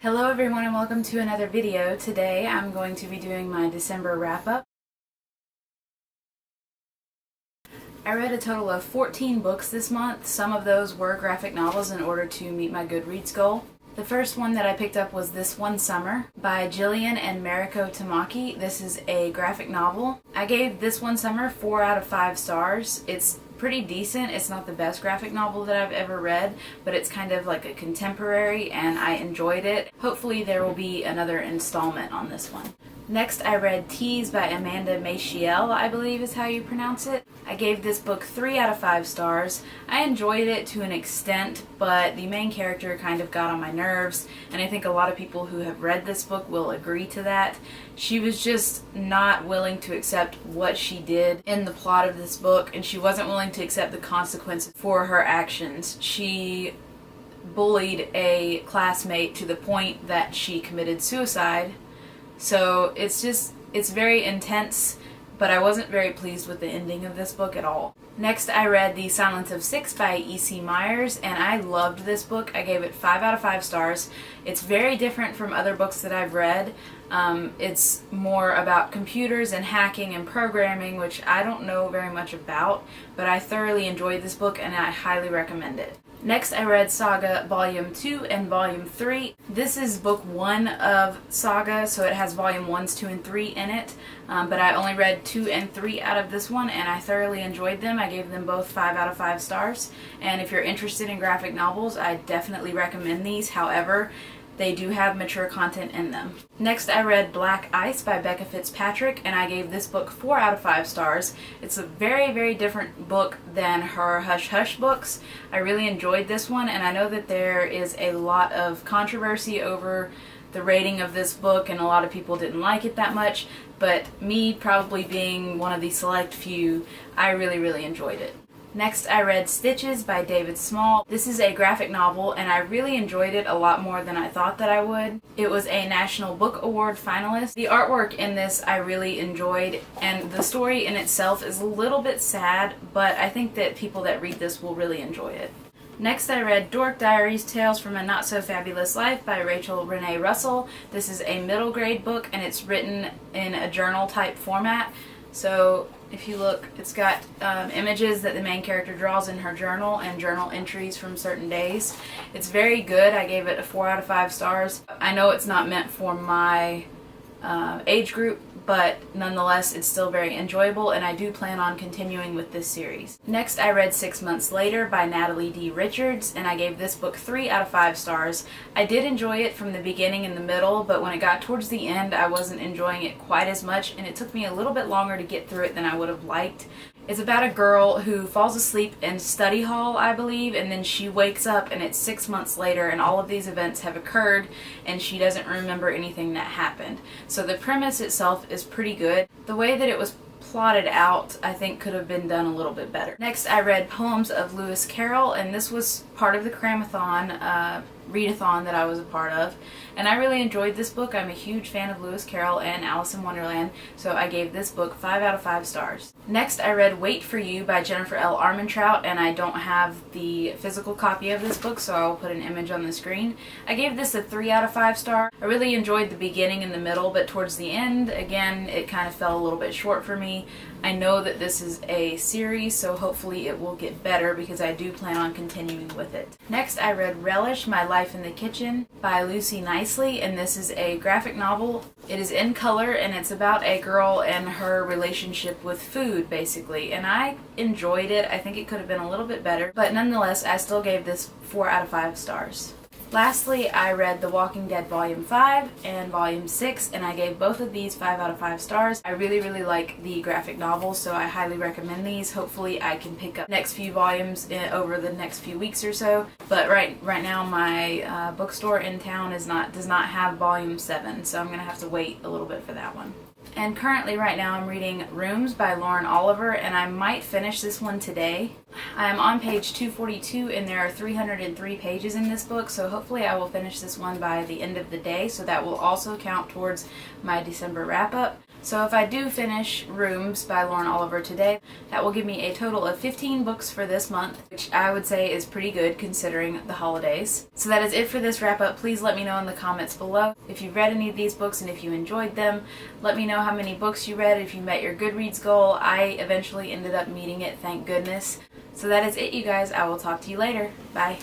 Hello everyone and welcome to another video. Today I'm going to be doing my December wrap-up. I read a total of 14 books this month. Some of those were graphic novels in order to meet my Goodreads goal. The first one that I picked up was This One Summer by Jillian and Mariko Tamaki. This is a graphic novel. I gave This One Summer 4 out of 5 stars. It's pretty decent. It's not the best graphic novel that I've ever read, but it's kind of like a contemporary and I enjoyed it. Hopefully there will be another installment on this one. Next I read Tease by Amanda Maciel, I believe is how you pronounce it. I gave this book 3 out of 5 stars. I enjoyed it to an extent, but the main character kind of got on my nerves, and I think a lot of people who have read this book will agree to that. She was just not willing to accept what she did in the plot of this book, and she wasn't willing to accept the consequences for her actions. She bullied a classmate to the point that she committed suicide. So it's very intense, but I wasn't very pleased with the ending of this book at all. Next I read The Silence of Six by E.C. Myers, and I loved this book. I gave it 5 out of 5 stars. It's very different from other books that I've read. It's more about computers and hacking and programming, which I don't know very much about, but I thoroughly enjoyed this book and I highly recommend it. Next I read Saga Volume 2 and Volume 3. This is book 1 of Saga, so it has Volume 1s, 2, and 3 in it, but I only read 2 and 3 out of this one and I thoroughly enjoyed them. I gave them both 5 out of 5 stars, and if you're interested in graphic novels, I definitely recommend these. However, they do have mature content in them. Next I read Black Ice by Becca Fitzpatrick, and I gave this book 4 out of 5 stars. It's a very, very different book than her Hush Hush books. I really enjoyed this one, and I know that there is a lot of controversy over the rating of this book, and a lot of people didn't like it that much, but me probably being one of the select few, I really, really enjoyed it. Next I read Stitches by David Small. This is a graphic novel and I really enjoyed it a lot more than I thought that I would. It was a National Book Award finalist. The artwork in this I really enjoyed, and the story in itself is a little bit sad, but I think that people that read this will really enjoy it. Next I read Dork Diaries Tales from a Not So Fabulous Life by Rachel Renee Russell. This is a middle grade book and it's written in a journal type format. So if you look, it's got images that the main character draws in her journal and journal entries from certain days. It's very good. I gave it a 4 out of 5 stars. I know it's not meant for my age group, but nonetheless it's still very enjoyable and I do plan on continuing with this series. Next I read 6 Months Later by Natalie D. Richards, and I gave this book 3 out of 5 stars. I did enjoy it from the beginning and the middle, but when it got towards the end I wasn't enjoying it quite as much, and it took me a little bit longer to get through it than I would have liked. It's about a girl who falls asleep in study hall, I believe, and then she wakes up and it's 6 months later and all of these events have occurred and she doesn't remember anything that happened. So the premise itself is pretty good. The way that it was plotted out, I think, could have been done a little bit better. Next I read Poems of Lewis Carroll, and this was part of the Cramathon readathon that I was a part of, and I really enjoyed this book. I'm a huge fan of Lewis Carroll and Alice in Wonderland, so I gave this book 5 out of 5 stars. Next I read Wait for You by Jennifer L. Armentrout, and I don't have the physical copy of this book, so I'll put an image on the screen. I gave this a 3 out of 5 stars. I really enjoyed the beginning and the middle, but towards the end, again, it kind of fell a little bit short for me. I know that this is a series, so hopefully it will get better because I do plan on continuing with it. Next I read Relish, My Life in the Kitchen by Lucy Nicely, and this is a graphic novel. It is in color and it's about a girl and her relationship with food, basically, and I enjoyed it. I think it could have been a little bit better, but nonetheless I still gave this 4 out of 5 stars. Lastly, I read The Walking Dead Volume 5 and Volume 6, and I gave both of these 5 out of 5 stars. I really, really like the graphic novels, so I highly recommend these. Hopefully I can pick up next few volumes over the next few weeks or so, but right now my bookstore in town does not have Volume 7, so I'm going to have to wait a little bit for that one. And currently right now I'm reading Rooms by Lauren Oliver, and I might finish this one today. I am on page 242 and there are 303 pages in this book, so hopefully I will finish this one by the end of the day, so that will also count towards my December wrap-up. So if I do finish Rooms by Lauren Oliver today, that will give me a total of 15 books for this month, which I would say is pretty good considering the holidays. So that is it for this wrap up. Please let me know in the comments below if you've read any of these books and if you enjoyed them. Let me know how many books you read, if you met your Goodreads goal. I eventually ended up meeting it, thank goodness. So that is it, you guys. I will talk to you later. Bye.